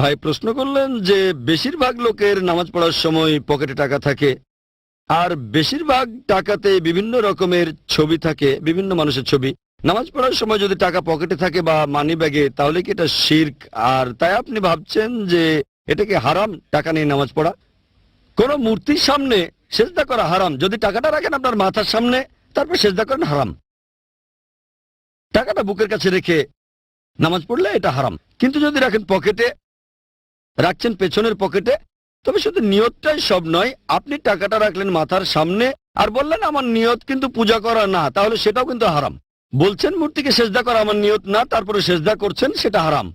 ভাই প্রশ্ন করলেন যে বেশিরভাগ লোকের নামাজ পড়ার সময় পকেটে টাকা থাকে, আর বেশিরভাগ টাকাতে বিভিন্ন রকমের ছবি থাকে, বিভিন্ন মানুষের ছবি। নামাজ পড়ার সময় যদি টাকা পকেটে থাকে বা মানি ব্যাগে, তাহলে কি এটা শিরক? আর তাই আপনি ভাবছেন যে এটা কি হারাম টাকা নিয়ে নামাজ পড়া? কোন মূর্তির সামনে সেজদা করা হারাম। যদি টাকাটা রাখেন আপনার মাথার সামনে, তারপর সেজদা করেন, হারাম। টাকাটা বুকের কাছে রেখে নামাজ পড়লে এটা হারাম। কিন্তু যদি রাখেন পকেটে, রাখছেন পেছনের পকেটে, তবে শুধু নিয়তটাই সব নয়। আপনি টাকাটা রাখলেন মাথার সামনে আর বললেন আমার নিয়ত কিন্তু পূজা করা না, তাহলে সেটাও কিন্তু হারাম। বলছেন মূর্তিকে সেজদা করা আমার নিয়ত না, তারপরে সেজদা করছেন, সেটা হারাম।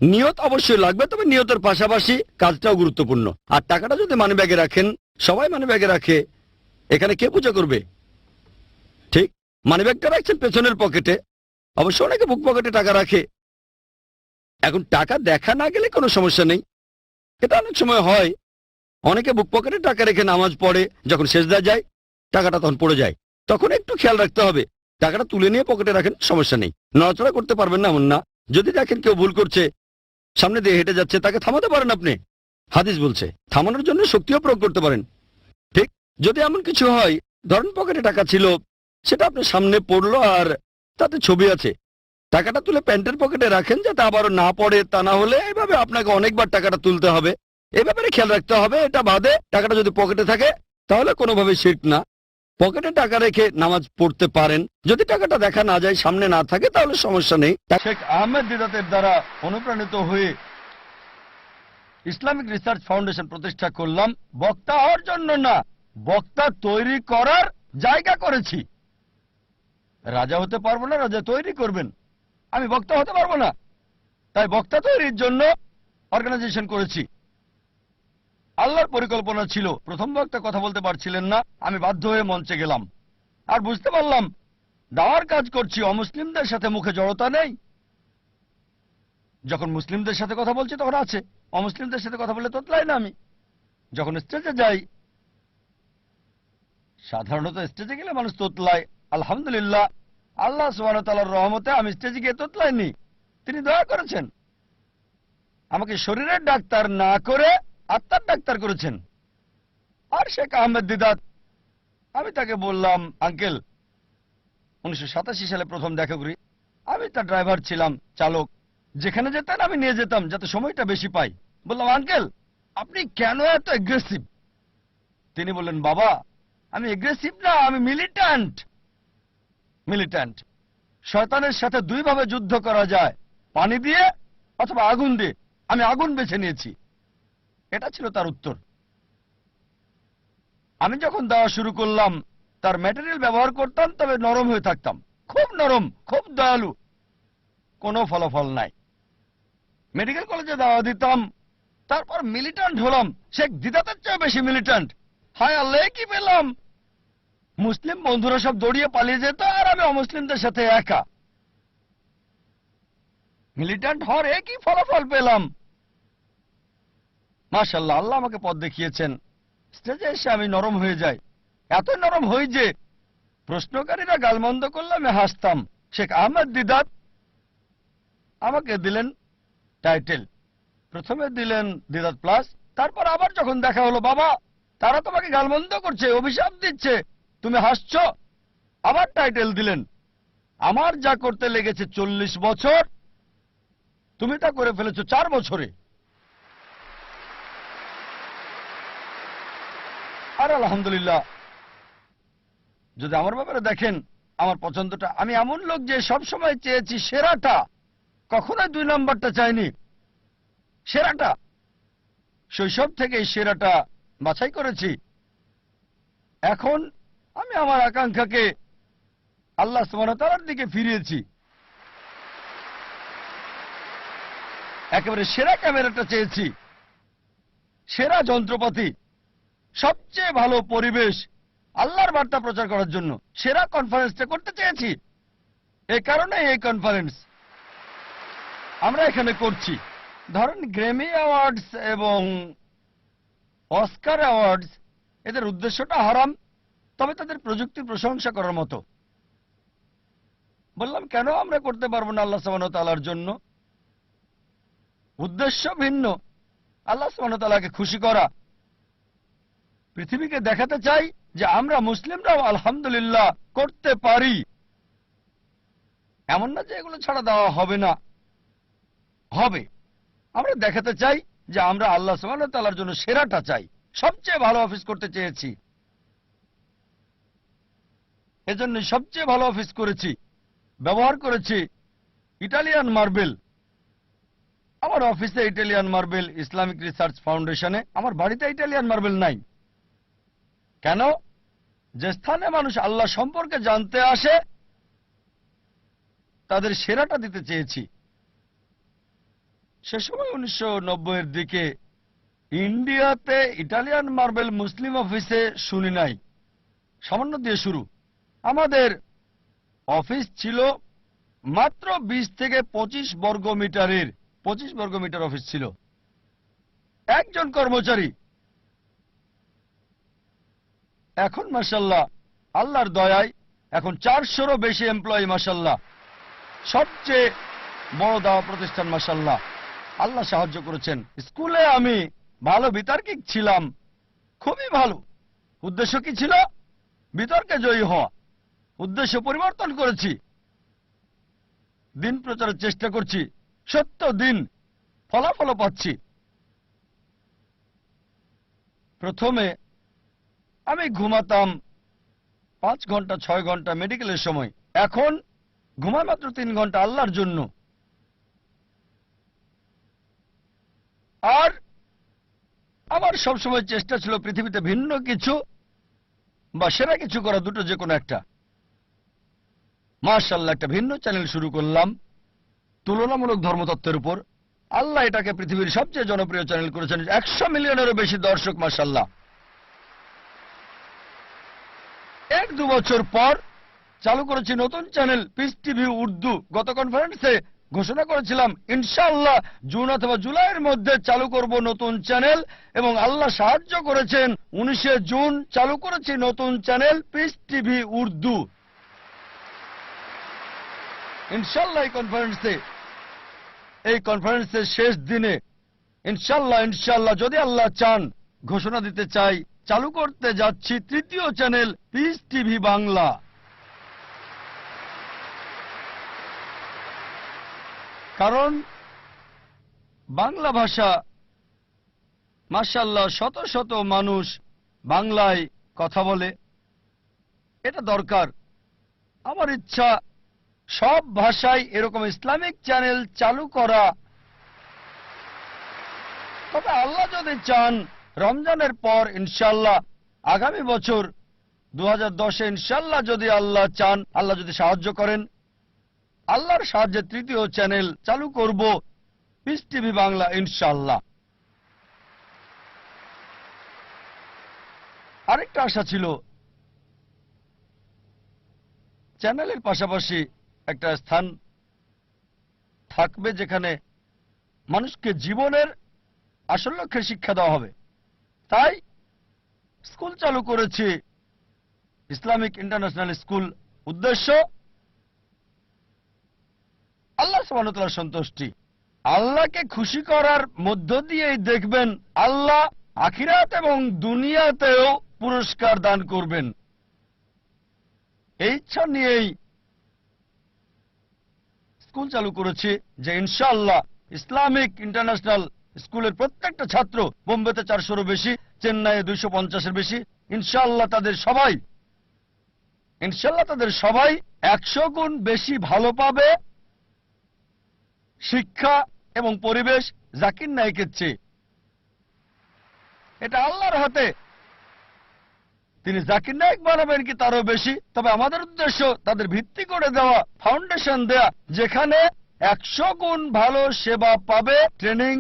নিয়ত অবশ্যই লাগবে, তবে নিয়তের পাশাপাশি কাজটাও গুরুত্বপূর্ণ। আর টাকাটা যদি মানি ব্যাগে রাখেন, সবাই মানি ব্যাগে রাখে, এখানে কে পূজা করবে? ঠিক, মানি ব্যাগটা রাখছেন পেছনের পকেটে, অবশ্য অনেকে বুক পকেটে টাকা রাখে। এখন টাকা দেখা না গেলে কোনো সমস্যা নেই, এটা অনেক সময় হয়। অনেকে বুক পকেটে টাকা রেখে নামাজ পড়ে, যখন সেজদায় যায় টাকাটা তখন পড়ে যায়। তখন একটু খেয়াল রাখতে হবে, টাকাটা তুলে নিয়ে পকেটে রাখেন, সমস্যা নেই। নড়াচড়া করতে পারবেন না এমন না। যদি দেখেন কেউ ভুল করছে, সামনে দিয়ে হেঁটে যাচ্ছে, তাকে থামাতে পারেন আপনি। হাদিস বলছে থামানোর জন্য শক্তিও প্রয়োগ করতে পারেন। ঠিক, যদি এমন কিছু হয়, ধরেন পকেটে টাকা ছিল, সেটা আপনার সামনে পড়লো আর তাতে ছবি আছে, টাকাটা তুলে প্যান্টের পকেটে রাখেন যাতে আবারও না পড়ে। তা না হলে এভাবে আপনাকে অনেকবার টাকাটা তুলতে হবে। এ ব্যাপারে খেয়াল রাখতে হবে। এটা বাদে টাকাটা যদি পকেটে থাকে, তাহলে কোনোভাবে শিরক না। পকেটে টাকা রেখে নামাজ পড়তে পারেন, যদি টাকাটা দেখা না যায়, সামনে না থাকে, তাহলে সমস্যা নেই। শেখ আহমেদ দিদাতের দ্বারা অনুপ্রাণিত হয়ে ইসলামিক রিসার্চ ফাউন্ডেশন প্রতিষ্ঠা করলাম। বক্তা হওয়ার জন্য না, বক্তা তৈরি করার জায়গা করেছি। রাজা হতে পারবো না, রাজা তৈরি করবেন। আমি বক্তা হতে পারবো না, তাই বক্তা তৈরির জন্য অর্গানাইজেশন করেছি। আল্লাহর পরিকল্পনা ছিল, প্রথম বক্তা কথা বলতে পারছিলেন না, আমি বাধ্য হয়ে মঞ্চে গেলাম আর বুঝতে পারলাম দাওয়ার কাজ করছি, অমুসলিমদের সাথে মুখে জড়তা নেই। যখন মুসলিমদের সাথে কথা বলছি তখন আছে, অমুসলিমদের সাথে কথা বলে তোতলাই না আমি। যখন স্টেজে যাই, সাধারণত স্টেজে গেলে মানুষ তোতলায়, আলহামদুলিল্লাহ আল্লাহ সুবহানাহু ওয়া তাআলার রহমতে আমি স্টেজে গিয়ে তোতলাইনি। তিনি দয়া করেছেন, আমাকে শরীরের ডাক্তার না করে আত্মার ডাক্তার করেছেন। আর শেখ আহমেদ দিদাত, আমি তাকে বললাম আঙ্কেল, 1987 সালে প্রথম দেখা করি, আমি তার ড্রাইভার ছিলাম, চালক। যেখানে যেতেন আমি নিয়ে যেতাম যাতে সময়টা বেশি পাই। বললাম আঙ্কেল আপনি কেন এত এগ্রেসিভ? তিনি বললেন বাবা আমি এগ্রেসিভ না, আমি মিলিট্যান্ট। মিলিট্যান্ট, শয়তানের সাথে দুইভাবে যুদ্ধ করা যায়, পানি দিয়ে অথবা আগুন দিয়ে। আমি আগুন বেছে নিয়েছি। এটা ছিল তার উত্তর। আমি যখন দেওয়া শুরু করলাম, তার ম্যাটেরিয়াল ব্যবহার করতাম, তবে নরম হয়ে থাকতাম, খুব নরম, খুব দয়ালু। কোনো ফলাফল নাই। মেডিকেল কলেজে দাওয়া দিতাম, তারপর মিলিট্যান্ট হলাম, শেখ দিদাতের চেয়ে বেশি মিলিট্যান্ট। হায় আল্লাহ, কি পেলাম! মুসলিম বন্ধুরা সব দৌড়িয়ে পালিয়ে যেত আর আমি অমুসলিমদের সাথে একা। মিলিট্যান্ট হওয়ার একই ফলাফল পেলাম। মাশাআল্লাহ, আল্লাহ আমাকে পথ দেখিয়েছেন। স্টেজে এসে আমি নরম হয়ে যাই, এত নরম হই যে প্রশ্নকারীরা গালমন্দ করলে আমি হাসতাম। শেখ আহমেদ দিদাত আমাকে দিলেন টাইটেল, প্রথমে দিলেন দিদাত প্লাস, তারপর আবার যখন দেখা হলো, বাবা তারা তোমাকে গালমন্দ করছে, অভিশাপ দিচ্ছে, তুমি হাসছ, আবার টাইটেল দিলেন। আমার যা করতে লেগেছে 40 বছর, তুমি তা করে ফেলেছো 4 বছরে। আর আলহামদুলিল্লাহ, যদি আমার ব্যাপারে দেখেন, আমার পছন্দটা, আমি এমন লোক যে সব সময় চেয়েছি সেরাটা, কখনোই 2 নম্বরটা চাইনি, সেরাটা। শৈশব থেকে সেরাটা বাছাই করেছি। এখন আমি আমার আকাঙ্ক্ষাকে আল্লাহ সুবহানাহু ওয়া তাআলার দিকে ফিরিয়েছি। একেবারে সেরা ক্যামেরাটা চেয়েছি, সেরা যন্ত্রপাতি, সবচেয়ে ভালো পরিবেশ আল্লাহর বার্তা প্রচার করার জন্য। সেরা কনফারেন্সটা করতে চেয়েছি। এই কারণে এই কনফারেন্স আমরা এখানে করছি। ধরেন গ্র্যামি অ্যাওয়ার্ডস এবং অস্কার অ্যাওয়ার্ডস, এদের উদ্দেশ্যটা হারাম, তবে তাদের প্রযুক্তির প্রশংসা করার মতো। বললাম কেন আমরা করতে পারবো না আল্লাহ সুবহানাহু ওয়া তাআলার জন্য? উদ্দেশ্য ভিন্ন, আল্লাহ সুবহানাহু ওয়া তাআলাকে খুশি করা। পৃথিবীকে দেখাতে চাই যে আমরা মুসলিমরাও আলহামদুলিল্লাহ করতে পারি। এমন না যে এগুলো ছাড়া দেওয়া হবে না, হবে। আমরা দেখাতে চাই যে আমরা আল্লাহ সুবহানাহু ওয়া তাআলার জন্য সেরাটা চাই, সবচেয়ে ভালো অফিস করতে চেয়েছি। এজন্য সবচেয়ে ভালো অফিস করেছি, ব্যবহার করেছি ইটালিয়ান মার্বেল। আমার অফিসে ইটালিয়ান মার্বেল, ইসলামিক রিসার্চ ফাউন্ডেশনে। আমার বাড়িতে ইটালিয়ান মার্বেল নাই। কেন? যে স্থানে মানুষ আল্লাহ সম্পর্কে জানতে আসে তাদের সেরাটা দিতে চেয়েছি। সে সময় 1990-এর দিকে ইন্ডিয়াতে ইটালিয়ান মার্বেল মুসলিম অফিসে শুনি নাই। সামান্য দিয়ে শুরু। আমাদের অফিস ছিল মাত্র 20 থেকে 25 বর্গ মিটারের, 25 বর্গ মিটার অফিস ছিল, একজন কর্মচারী। এখন মাশাআল্লাহ আল্লাহর দয়ায় এখন 400-রও বেশি এমপ্লয়ি মাশাআল্লাহ। সবচেয়ে বড় দাওয়া প্রতিষ্ঠান মাশাআল্লাহ। আল্লাহ সাহায্য করেছেন। স্কুলে আমি ভালো বিতার্কিক ছিলাম, খুবই ভালো। উদ্দেশ্য কি ছিল? বিতর্কে জয়ী হওয়া। উদ্দেশ্য পরিবর্তন করেছি, দিন প্রচারের চেষ্টা করছি, সত্য দিন, ফলাফল পাচ্ছি। প্রথমে আমি ঘুমাতাম 5 ঘন্টা 6 ঘন্টা মেডিকেলের সময়, এখন ঘুমাই মাত্র 3 ঘন্টা আল্লাহর জন্য। আর আমার সবসময় চেষ্টা ছিল পৃথিবীতে ভিন্ন কিছু বা সেরা কিছু করা, দুটো যে কোনো একটা। মাশাআল্লাহ একটা ভিন্ন চ্যানেল শুরু করলাম তুলনামূলক ধর্মতত্ত্বের উপর। আল্লাহ এটাকে পৃথিবীর সবচেয়ে জনপ্রিয় চ্যানেল করেছেন, 100 মিলিয়নেরও বেশি দর্শক মাশাআল্লাহ। 1-2 বছর পর চালু করেছি নতুন চ্যানেল পিস টিভি উর্দু। গত কনফারেন্সে ঘোষণা করেছিলাম ইনশাআল্লাহ জুন অথবা জুলাইয়ের মধ্যে চালু করব নতুন চ্যানেল, এবং আল্লাহ সাহায্য করেছেন। 19 জুন চালু করেছি নতুন চ্যানেল পিস টিভি উর্দু। ইনশাআল্লাহ এই কনফারেন্সের শেষ দিনে ইনশাআল্লাহ যদি আল্লাহ চান, ঘোষণা দিতে চাই চালু করতে যাচ্ছি 3য় চ্যানেল পিস টিভি বাংলা। কারণ বাংলা ভাষা মাশাআল্লাহ শত শত মানুষ বাংলায় কথা বলে, এটা দরকার। আমার ইচ্ছা সব ভাষায় এরকম ইসলামিক চ্যানেল চালু করা। তবে আল্লাহ যদি চান রমজানের পর ইনশাআল্লাহ আগামী বছর 2010-এ ইনশাআল্লাহ যদি আল্লাহ চান, আল্লাহ যদি সাহায্য করেন, আল্লাহর সাহায্যে 3য় চ্যানেল চালু করব পিস টিভি বাংলা ইনশাআল্লাহ। আরেকটা আশা ছিল চ্যানেলের পাশাপাশি একটা স্থান থাকবে যেখানে মানুষকে জীবনের আসল লক্ষ্যের শিক্ষা দেওয়া হবে। তাই স্কুল চালু করেছি, ইসলামিক ইন্টারন্যাশনাল স্কুল। উদ্দেশ্য আল্লাহ সুবহানাহু ওয়া তাআলার সন্তুষ্টি। আল্লাহকে খুশি করার মধ্য দিয়েই দেখবেন আল্লাহ আখিরাত এবং দুনিয়াতেও পুরস্কার দান করবেন। এই ইচ্ছা নিয়েই স্কুল চালু করেছি যে ইনশাআল্লাহ ইসলামিক ইন্টারন্যাশনাল স্কুলের প্রত্যেকটা ছাত্র, বোম্বেতে 400-রও বেশি, চেন্নাইয়ে 250-এর বেশি, ইনশাআল্লাহ তাদের সবাই 100 গুণ বেশি ভালো পাবে শিক্ষা এবং পরিবেশ জাকির নায়েকের চেয়ে। এটা আল্লাহর হাতে। তিনি জাকির নায়েক বানাবেন কি তারও বেশি। তবে আমাদের উদ্দেশ্য তাদের ভিত্তি করে দেওয়া, ফাউন্ডেশন দেয়া, যেখানে 100 গুণ ভালো সেবা পাবে, ট্রেনিং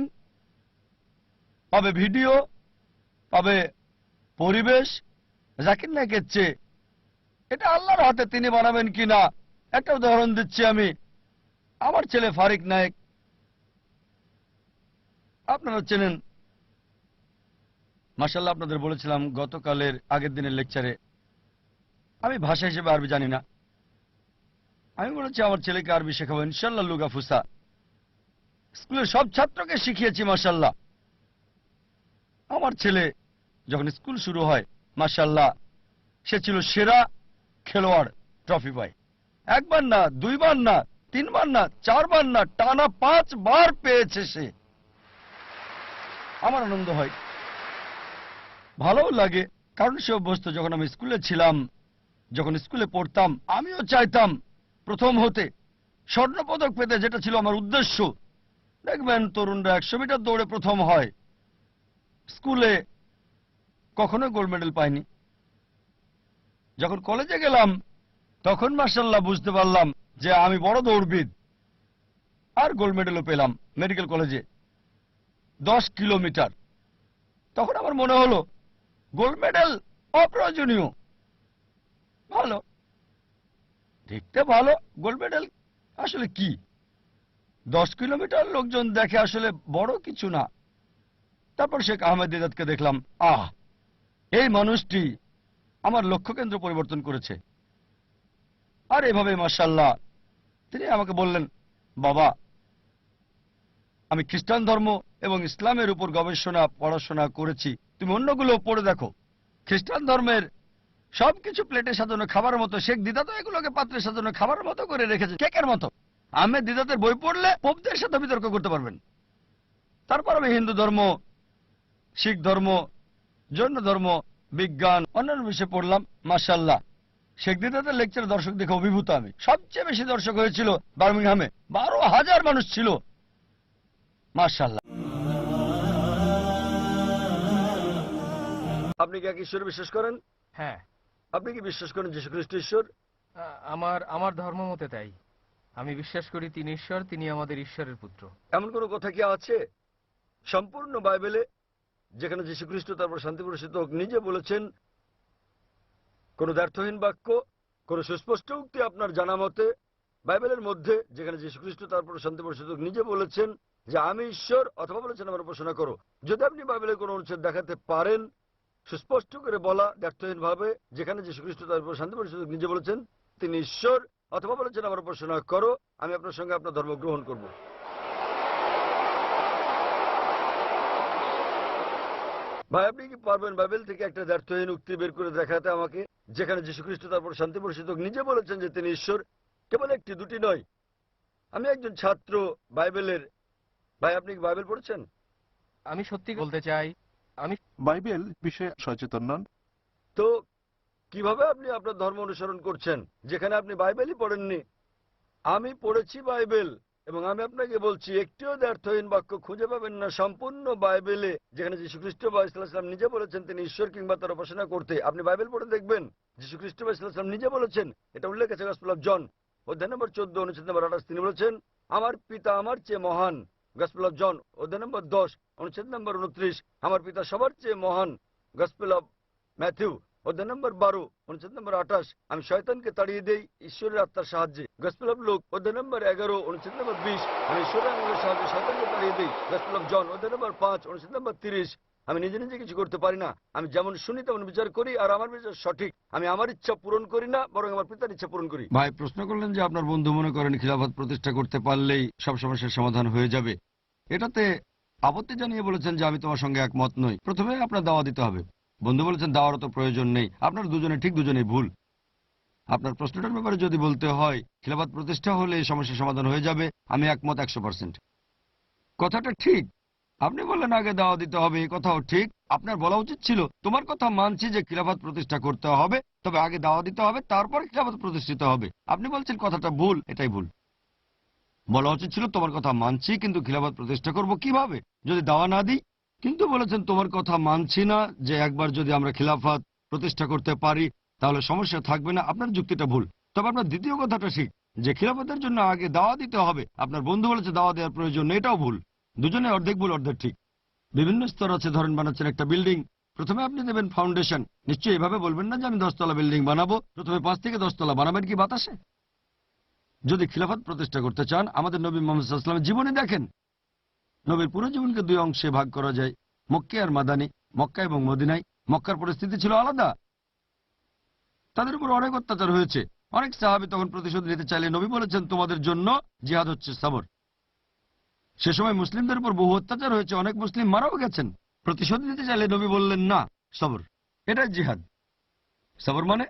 পাবে, ভিডিও পাবে, পরিবেশ জাকির নায়েকের চেয়ে। এটা আল্লাহর হাতে, তিনি বানাবেন কিনা। একটা উদাহরণ দিচ্ছি আমি। আমার ছেলে ফারিক নায়েক, আপনারা চেনেন মাশাআল্লাহ। আপনাদের বলেছিলাম গতকালের আগের দিনের লেকচারে, আমি ভাষা হিসেবে আরবি জানি না। আমি বলেছি আমার ছেলেকে আরবি শেখাবো ইনশাআল্লাহ। লুগা ফুসা স্কুলের সব ছাত্রকে শিখিয়েছি মাশাআল্লাহ। আমার ছেলে যখন স্কুল শুরু হয় মাশাআল্লাহ সে ছিল সেরা খেলোয়াড়, ট্রফি পায়। একবার না, দুইবার না, তিনবার না, চারবার না, টানা 5 বার পেয়েছে সে। আমার আনন্দ হয়, ভালোও লাগে, কারণ সে অভ্যস্ত। যখন আমি স্কুলে ছিলাম, যখন স্কুলে পড়তাম, আমিও চাইতাম প্রথম হতে, স্বর্ণপদক পেতে, যেটা ছিল আমার উদ্দেশ্য। দেখবেন তরুণরা 100 মিটার দৌড়ে প্রথম হয়, স্কুলে কখনো গোল্ড মেডেল পায়নি। যখন কলেজে গেলাম তখন মাশাআল্লাহ বুঝতে পারলাম যে আমি বড় দৌড়বিদ, আর গোল্ড মেডেলও পেলাম মেডিকেল কলেজে 10 কিলোমিটার। তখন আমার মনে হলো গোল্ড মেডেল অপ্রয়োজনীয়। ভালো, দেখতে ভালো, গোল্ড মেডেল আসলে কি? 10 কিলোমিটার লোকজন দেখে আসলে বড় কিছু না। তারপর শেখ আহমেদ দিদাতকে দেখলাম, এই মানুষটি আমার লক্ষ্যকেন্দ্র পরিবর্তন করেছে। আর এভাবে মাশাআল্লাহ তিনি আমাকে বললেন, বাবা আমি খ্রিস্টান ধর্ম এবং ইসলামের উপর গবেষণা পড়াশোনা করেছি, তুমি অন্যগুলো পড়ে দেখো। খ্রিস্টান ধর্মের সবকিছু প্লেটে সাজানো খাবার মতো, শেখ দিদাত এগুলোকে পাত্রে সাজানো খাবার মতো করে রেখেছে, কেকের মতো। আহমেদ দিদাতের বই পড়লে পোপদের সাথে বিতর্ক করতে পারবেন। তারপর আমি হিন্দু ধর্ম, শিখ ধর্ম, জৈন ধর্ম, বিজ্ঞান, অন্যান্য বিষয়ে পড়লাম। মাশাআল্লাহ শেখ দিদাতের লেকচার দর্শক দেখে অভিভূত আমি। সবচেয়ে বেশি দর্শক হয়েছিল বার্মিংহামে, 12,000 মানুষ ছিল। মাশাআল্লাহ। আপনি কি এক ঈশ্বরে বিশ্বাস করেন? হ্যাঁ, আপনি কি বিশ্বাস করেন যীশু খ্রিস্ট ঈশ্বর? আমার ধর্ম মতে তাই। আমি বিশ্বাস করি তিনি ঈশ্বর, তিনি আমাদের ঈশ্বরের পুত্র। এমন কোন কথা কি আছে সম্পূর্ণ বাইবেলে যেখানে যীশু খ্রিস্ট, তারপর শান্তি প্রসিত হোক, নিজে বলেছেন, কোন দ্ব্যর্থহীন বাক্য, কোন সুস্পষ্ট উক্তি আপনার জানা মতে বাইবেলের মধ্যে যেখানে যীশু খ্রিস্ট, তারপর শান্তি প্রসিত হোক, নিজে বলেছেন যে আমি ঈশ্বর, অথবা বলেছেন আমার উপাসনা করো? যদি আপনি বাইবেলের কোন অনুচ্ছেদ দেখাতে পারেন সুস্পষ্ট করে বলা দ্ব্যর্থহীন ভাবে, যেখানে যীশু খ্রিস্ট, তারপর শান্তি প্রসিত হোক, নিজে বলেছেন তিনি ঈশ্বর, অথবা বলেছেন আমার উপাসনা করো, আমি আপনার সঙ্গে আপনার ধর্ম গ্রহণ করব। ভাই আপনি কি পারবেন বাইবেল থেকে একটা দ্ব্যর্থহীন উক্তি বের করে দেখাতে আমাকে, যেখানে যীশু খ্রিস্ট, তারপর শান্তি প্রসিত হোক, নিজে বলেছেন যে তিনি ঈশ্বর? কেবল একটি, দুটি নয়। আমি একজন ছাত্র বাইবেলের। ভাই আপনি কি বাইবেল পড়েছেন? আমি সত্যি বলতে চাই, আমি বাইবেল বিষয়ে সচেতন নন। তো কিভাবে আপনি আপনার ধর্ম অনুসরণ করছেন যেখানে আপনি বাইবেলই পড়েননি? আমি পড়েছি বাইবেল, এবং আমি আপনাকে বলছি একটিও দ্ব্যর্থহীন বাক্য খুঁজে পাবেন না সম্পূর্ণ বাইবেলে যেখানে যীশু খ্রিস্ট বা ইসলাম নিজে বলেছেন তিনি ঈশ্বর কিংবা তার উপাসনা করতে। আপনি বাইবেল পড়ে দেখবেন যীশু খ্রিস্ট বা ইসলাম নিজে বলেছেন, এটা উল্লেখ আছে গসপেল অফ জন অধ্যায় নম্বর 14 অনুচ্ছেদ নম্বর 28। তিনি বলেছেন আমার পিতা আমার চেয়ে মহান। গসপেল অফ জন অধ্যায় নম্বর 10 অনুচ্ছেদ নম্বর 29। আমার পিতা সবার চেয়ে মহান। গসপেল অফ ম্যাথিউ অধ্যায় নম্বর 12 অনুচ্ছেদ নম্বর 28। আমি শয়তানকে তাড়িয়ে দেই ঈশ্বরের আত্মার সাহায্যে। গসপেল অফ লুক অধ্যায় নম্বর 11 অনুচ্ছেদ নম্বর 20। আমি ঈশ্বরের আত্মার সাহায্যে শয়তানকে তাড়িয়ে দেই। গসপেল অফ জন অধ্যায় নম্বর 5 অনুচ্ছেদ নম্বর 30। আমি নিজে নিজে কিছু করতে পারি না, আমি যেমন শুনি তেমন বিচার করি, আর আমার বিচার সঠিক। আমি আমার ইচ্ছা পূরণ করি না, বরং আমার পিতার ইচ্ছা পূরণ করি। ভাই প্রশ্ন করলেন যে আপনার বন্ধু মনে করেন খিলাফত প্রতিষ্ঠা করতে পারলেই সব সমস্যার সমাধান হয়ে যাবে। এটাতে আপত্তি জানিয়ে বলেছেন যে আমি তোমার সঙ্গে একমত নই। প্রথমে আপনার দাওয়া দিতে হবে। বন্ধু বলেছেন দাওয়ারও তো প্রয়োজন নেই। আপনার দুজনে ঠিক, দুজনেই ভুল। আপনার প্রশ্নটার ব্যাপারে যদি বলতে হয় খিলাফত প্রতিষ্ঠা হলে এই সমস্যার সমাধান হয়ে যাবে, আমি একমত 100%। কথাটা ঠিক। আপনি বললেন আগে দাওয়া দিতে হবে, এই কথাও ঠিক। আপনার বলা উচিত ছিল তোমার কথা মানছি যে খিলাফত প্রতিষ্ঠা করতে হবে, তবে আগে দাওয়া দিতে হবে, তারপর খিলাফত প্রতিষ্ঠিত হবে। আপনি বলছেন কথাটা ভুল, এটাই ভুল। বলা উচিত ছিল তোমার কথা মানছি, কিন্তু খিলাফত প্রতিষ্ঠা করব কিভাবে যদি দাওয়া না দিই? কিন্তু বলেছেন তোমার কথা মানছি না, যে একবার যদি আমরা খিলাফত প্রতিষ্ঠা করতে পারি তাহলে সমস্যা থাকবে না। আপনার যুক্তিটা ভুল। তবে আপনার দ্বিতীয় কথাটা ঠিক, যে খিলাফতের জন্য আগে দাওয়া দিতে হবে। আপনার বন্ধু বলেছে দাওয়া দেওয়ার প্রয়োজন নেই, এটাও ভুল। দুজনে অর্ধেক ভুল অর্ধেক ঠিক। বিভিন্ন স্তর আছে। ধরেন বানাচ্ছেন একটা বিল্ডিং, প্রথমে আপনি দেবেন ফাউন্ডেশন। নিশ্চয়ই এভাবে বলবেন না যে আমি 10 তলা বিল্ডিং বানাবো, প্রথমে 5 থেকে 10 তলা বানাবেন কি বাতাসে? যদি খিলাফত প্রতিষ্ঠা করতে চান আমাদের নবী মুহাম্মদ সাল্লাল্লাহু আলাইহি ওয়াসাল্লামের জীবনে দেখেন। নবীর পুরো জীবনকে 2 অংশে ভাগ করা যায়, মক্কা আর মাদানী। মক্কা এবং মদিনায় মক্কার পরিস্থিতি ছিল আলাদা, তাদের উপর অনেক অত্যাচার হয়েছে। অনেক সাহাবী তখন প্রতিশোধ নিতে চাইলে নবী বলেছেন তোমাদের জন্য জিহাদ হচ্ছে সবর। সে সময় মুসলিমদের উপর বহু অত্যাচার হয়েছে, অনেক মুসলিম মারাও গেছেন। প্রতিশোধ নিতে চাইলে নবী বললেন না, সবর, এটাই জিহাদ। সবর মানে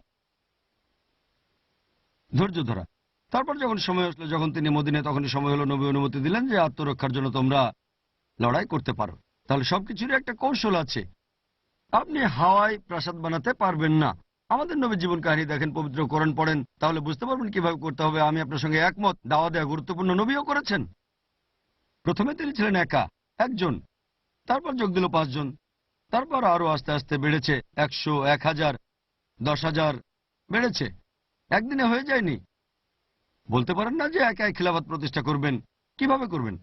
ধৈর্য ধরা। তারপর যখন সময় আসলো, যখন তিনি মদিনায়, তখনই সময় হলো, নবী অনুমতি দিলেন যে আত্মরক্ষার জন্য তোমরা লড়াই করতে পারো। তাহলে সবকিছুরই একটা কৌশল আছে। আপনি হাওয়ায় প্রাসাদ বানাতে পারবেন না। আমাদের নবী জীবন কাহিনী দেখেন, পবিত্র কোরআন পড়েন, তাহলে বুঝতে পারবেন কিভাবে করতে হবে। আমি আপনার সঙ্গে একমত, দাওয়া দেওয়া গুরুত্বপূর্ণ, নবীও করেছেন। প্রথমে তিনি ছিলেন একা, একজন, তারপর যোগ দিল 5 জন, তারপর আরো আস্তে আস্তে বেড়েছে, 100, 1000, 10,000 বেড়েছে। একদিনে হয়ে যায়নি। বলতে পারেন না যে একাই খিলাফত প্রতিষ্ঠা করবেন। কিভাবে করবেন?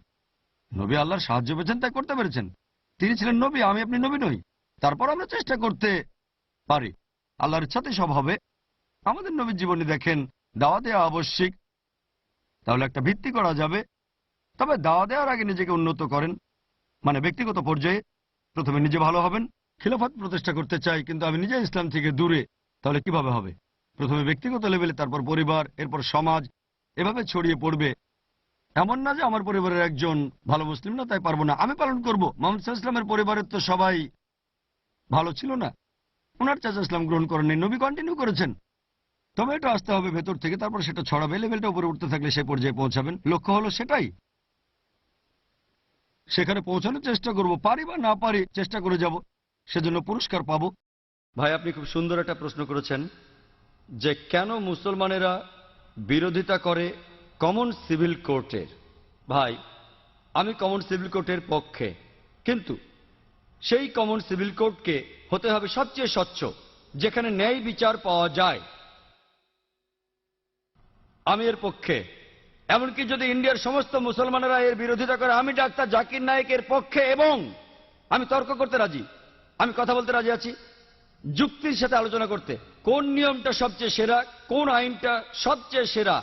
নবী আল্লাহর সাহায্য পেয়েছেন, তাই করতে পেরেছেন। তিনি ছিলেন নবী, আমি আপনি নবী নই। তারপর আমরা চেষ্টা করতে পারি, আল্লাহর ইচ্ছাতে সব হবে। আমাদের নবীর জীবনী দেখেন, দাওয়া দেওয়া আবশ্যিক, তাহলে একটা ভিত্তি করা যাবে। তবে দাওয়া দেওয়ার আগে নিজেকে উন্নত করেন, মানে ব্যক্তিগত পর্যায়ে। প্রথমে নিজে ভালো হবেন। খিলাফত প্রতিষ্ঠা করতে চাই, কিন্তু আমি নিজে ইসলাম থেকে দূরে, তাহলে কিভাবে হবে? প্রথমে ব্যক্তিগত লেভেলে, তারপর পরিবার, এরপর সমাজ, এভাবে ছড়িয়ে পড়বে। এমন না যে আমার পরিবারের একজন ভালো মুসলিম না, তাই পারবো না, আমি পালন করব। মোহাম্মদ সাল্লাল্লাহু আলাইহি ওয়াসাল্লামের পরিবারের তো সবাই ভালো ছিল না, ওনার চাচা ইসলাম গ্রহণ করেননি, নবী কন্টিনিউ করেছেন। তবে এটা আসতে হবে ভেতর থেকে, তারপর সেটা ছড়াবে, লেভেলটা উপরে উঠতে থাকলে সেই পর্যায়ে পৌঁছাবেন। লক্ষ্য হলো সেটাই, সেখানে পৌঁছানোর চেষ্টা করব। পারি বা না পারি, চেষ্টা করে যাব, সেজন্য পুরস্কার পাবো। ভাই, আপনি খুব সুন্দর একটা প্রশ্ন করেছেন যে কেন মুসলমানেরা বিরোধিতা করে কমন সিভিল কোর্টের। ভাই, আমি কমন সিভিল কোর্টের পক্ষে, কিন্তু সেই কমন সিভিল কোর্টকে হতে হবে সবচেয়ে স্বচ্ছ, যেখানে ন্যায় বিচার পাওয়া যায়। আমি এর পক্ষে। এমনকি যদি ইন্ডিয়ার সমস্ত মুসলমানেরা এর বিরোধিতা করে, আমি ডাক্তার জাকির নায়েক এর পক্ষে, এবং আমি তর্ক করতে রাজি, আমি কথা বলতে রাজি আছি, যুক্তির সাথে আলোচনা করতে, কোন নিয়মটা সবচেয়ে সেরা, কোন আইনটা সবচেয়ে সেরা।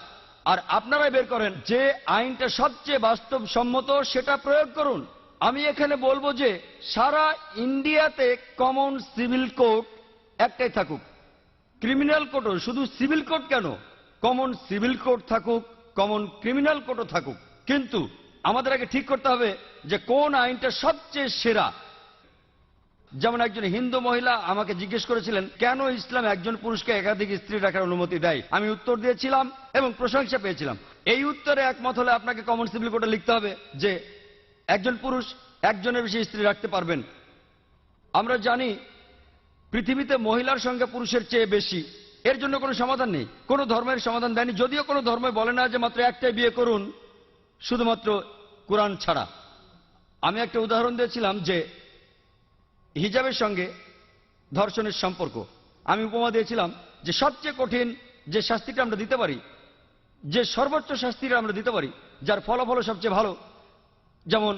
আর আপনারাই বের করেন যে আইনটা সবচেয়ে বাস্তবসম্মত, সেটা প্রয়োগ করুন। আমি এখানে বলবো যে সারা ইন্ডিয়াতে কমন সিভিল কোর্ট একটাই থাকুক। ক্রিমিনাল কোর্টও, শুধু সিভিল কোর্ট কেন, কমন সিভিল কোর্ট থাকুক, কমন ক্রিমিনাল কোর্টও থাকুক। কিন্তু আমাদের আগে ঠিক করতে হবে যে কোন আইনটা সবচেয়ে সেরা। যেমন একজন হিন্দু মহিলা আমাকে জিজ্ঞেস করেছিলেন, কেন ইসলাম একজন পুরুষকে একাধিক স্ত্রী রাখার অনুমতি দেয়। আমি উত্তর দিয়েছিলাম এবং প্রশংসা পেয়েছিলাম। এই উত্তরে একমত হলে আপনাকে কমন সিভিল কোর্টে লিখতে হবে যে একজন পুরুষ একজনের বেশি স্ত্রী রাখতে পারবেন। আমরা জানি পৃথিবীতে মহিলার সংখ্যা পুরুষের চেয়ে বেশি। এর জন্য কোনো সমাধান নেই, কোনো ধর্মের সমাধান দেয়নি, যদিও কোনো ধর্ম বলে না যে মাত্র একটাই বিয়ে করুন, শুধুমাত্র কোরআন ছাড়া। আমি একটা উদাহরণ দিয়েছিলাম যে হিজাবের সঙ্গে ধর্ষণের সম্পর্ক। আমি উপমা দিয়েছিলাম যে সবচেয়ে কঠিন যে শাস্তিটা আমরা দিতে পারি, যে সর্বোচ্চ শাস্তিটা আমরা দিতে পারি, যার ফলাফল সবচেয়ে ভালো, যেমন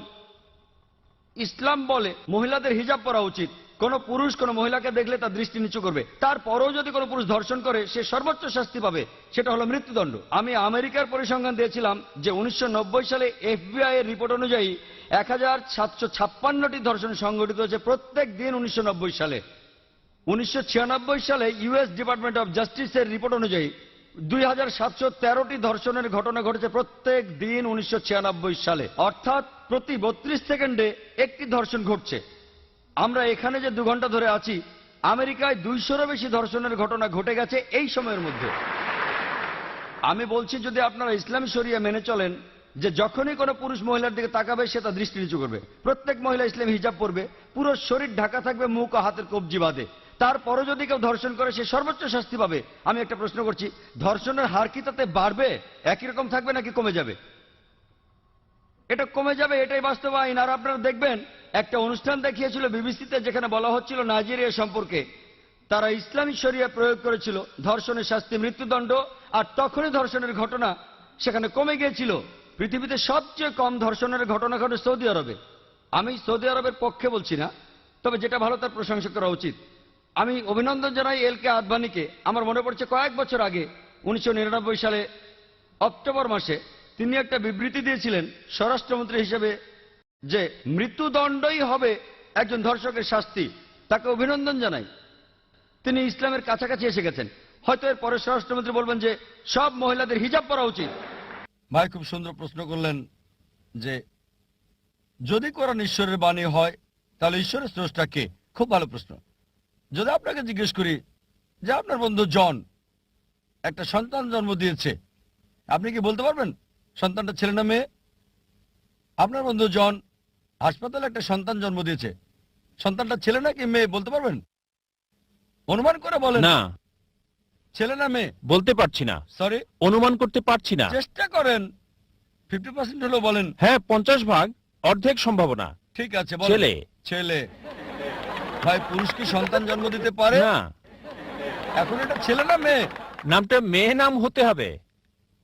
ইসলাম বলে মহিলাদের হিজাব পরা উচিত। কোন পুরুষ কোন মহিলাকে দেখলে তার দৃষ্টি নিচু করবে, তারপরও যদি কোনো পুরুষ ধর্ষণ করে সে সর্বোচ্চ শাস্তি পাবে, সেটা হলো মৃত্যুদণ্ড। আমি আমেরিকার পরিসংখ্যান দিয়েছিলাম যে 1990 সালে FBI এর রিপোর্ট অনুযায়ী 1756টি ধর্ষণ সংঘটিত হয়েছে প্রত্যেক দিন 1990 সালে। 1996 সালে US ডিপার্টমেন্ট অফ জাস্টিসের রিপোর্ট অনুযায়ী 2713টি ধর্ষণের ঘটনা ঘটেছে প্রত্যেক দিন 1996 সালে। অর্থাৎ প্রতি 32 সেকেন্ডে একটি ধর্ষণ ঘটছে। আমরা এখানে যে 2 ঘন্টা ধরে আছি, আমেরিকায় 200-রও বেশি ধর্ষণের ঘটনা ঘটে গেছে এই সময়ের মধ্যে। আমি বলছি, যদি আপনারা ইসলামী শরিয়া মেনে চলেন যে যখনই কোনো পুরুষ মহিলার দিকে তাকাবে সে তার দৃষ্টি নিচু করবে, প্রত্যেক মহিলা ইসলামী হিজাব পরবে, পুরো শরীর ঢাকা থাকবে মুখ ও হাতের কবজি বাঁধে, তারপরও যদি কেউ ধর্ষণ করে সে সর্বোচ্চ শাস্তি পাবে। আমি একটা প্রশ্ন করছি, ধর্ষণের হার কি তাতে বাড়বে, একই রকম থাকবে, নাকি কমে যাবে? এটা কমে যাবে, এটাই বাস্তব আইন। আর আপনারা দেখবেন একটা অনুষ্ঠান দেখিয়েছিল বিবিসিতে, যেখানে বলা হচ্ছিল নাইজেরিয়া সম্পর্কে। তারা ইসলামী শরিয়া প্রয়োগ করেছিল, ধর্ষণের শাস্তি মৃত্যুদণ্ড, আর তখনই ধর্ষণের ঘটনা সেখানে কমে গিয়েছিল। পৃথিবীতে সবচেয়ে কম ধর্ষণের ঘটনা ঘটে সৌদি আরবে। আমি সৌদি আরবের পক্ষে বলছি না, তবে যেটা ভালো তার প্রশংসা করা উচিত। আমি অভিনন্দন জানাই LK আদবানিকে। আমার মনে পড়ছে কয়েক বছর আগে 1999 সালে অক্টোবর মাসে তিনি একটা বিবৃতি দিয়েছিলেন স্বরাষ্ট্রমন্ত্রী হিসেবে যে মৃত্যুদণ্ডই হবে একজন ধর্ষকের শাস্তি। তাকে অভিনন্দন জানাই, তিনি ইসলামের কাছাকাছি এসে গেছেন। হয়তো এর পরে স্বরাষ্ট্রমন্ত্রী বলবেন যে সব মহিলাদের হিজাব পরা উচিত। ভাই, খুব সুন্দর প্রশ্ন করলেন যে যদি কোরআন ঈশ্বরের বাণী হয় তাহলে ঈশ্বরের স্রষ্টা কে? খুব ভালো প্রশ্ন। যদি আপনাকে জিজ্ঞেস করি যে আপনার বন্ধু জন একটা সন্তান জন্ম দিয়েছে, আপনি কি বলতে পারবেন সন্তানটা ছেলে না মেয়ে? আপনার বন্ধু জন হাসপাতালে একটা সন্তান জন্ম দিয়েছে, সন্তানটা ছেলে নাকি মেয়ে বলতে পারবেন? অনুমান করে বলেন। না, ছেলে না মেয়ে? বলতে পারছি না, সরি, অনুমান করতে পারছি না। চেষ্টা করেন। 50% হলো বলেন। হ্যাঁ, 50 ভাগ, অর্ধেক সম্ভাবনা। ঠিক আছে, বলেন। ছেলে। ছেলে। ভাই, পুরুষ কি সন্তান জন্ম দিতে পারে? না, এখন এটা ছেলে না মেয়ে? নামটা মেয়ে নাম হতে হবে।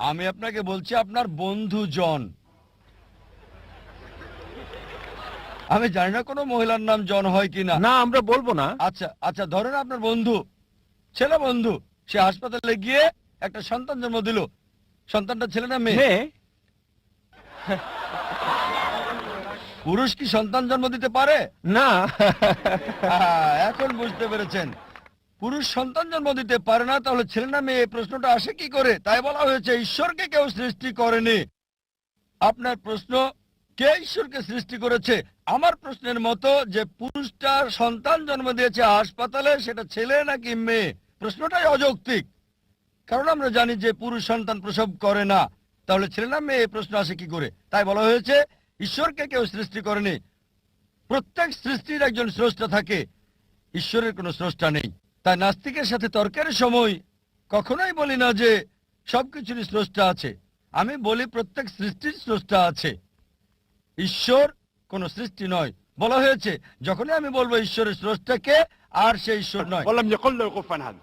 আমি আপনাকে বলছি আপনার বন্ধু জন। আমি জানি না কোনো মহিলার নাম জন হয় কিনা। না, আমরা বলবো না। আচ্ছা আচ্ছা, ধরেন আপনার বন্ধু, ছেলে বন্ধু, সে হাসপাতালে গিয়ে একটা সন্তান জন্ম দিল। সন্তানটা ছেলে না মেয়ে? মেয়ে। পুরুষ কি সন্তান জন্ম দিতে পারে? না। এখন বুঝতে পেরেছেন, পুরুষ সন্তান জন্ম দিতে পারে না, তাহলে ছেলে না মেয়ে এই প্রশ্নটা আসে কি করে? তাই বলা হয়েছে ঈশ্বরকে কেউ সৃষ্টি করেনি। আপনার প্রশ্ন, কে ঈশ্বরকে সৃষ্টি করেছে? আমার প্রশ্নের মতো যে পুরুষটা সন্তান জন্ম দিয়েছে হাসপাতালে, সেটা ছেলে নাকি মেয়ে, প্রশ্নটাই অযৌক্তিক। কারণ আমরা জানি যে পুরুষ সন্তান প্রসব করে না, তাহলে ছেলে না মেয়ে এই প্রশ্ন আসে কি করে? তাই বলা হয়েছে ঈশ্বরকে কেউ সৃষ্টি করেনি। প্রত্যেক সৃষ্টির একজন স্রষ্টা থাকে, ঈশ্বরের কোনো স্রষ্টা নেই। তাই নাস্তিকের সাথে তর্কের সময় কখনোই বলি না যে সবকিছুরই স্রষ্টা আছে। আমি বলি প্রত্যেক সৃষ্টির স্রষ্টা আছে, ঈশ্বর কোনো সৃষ্টি নয়। বলা হয়েছে যখনই আমি বলবো ঈশ্বরের স্রষ্টাকে, আর সেই ঈশ্বর নয়। ولم يقل له كفوا احد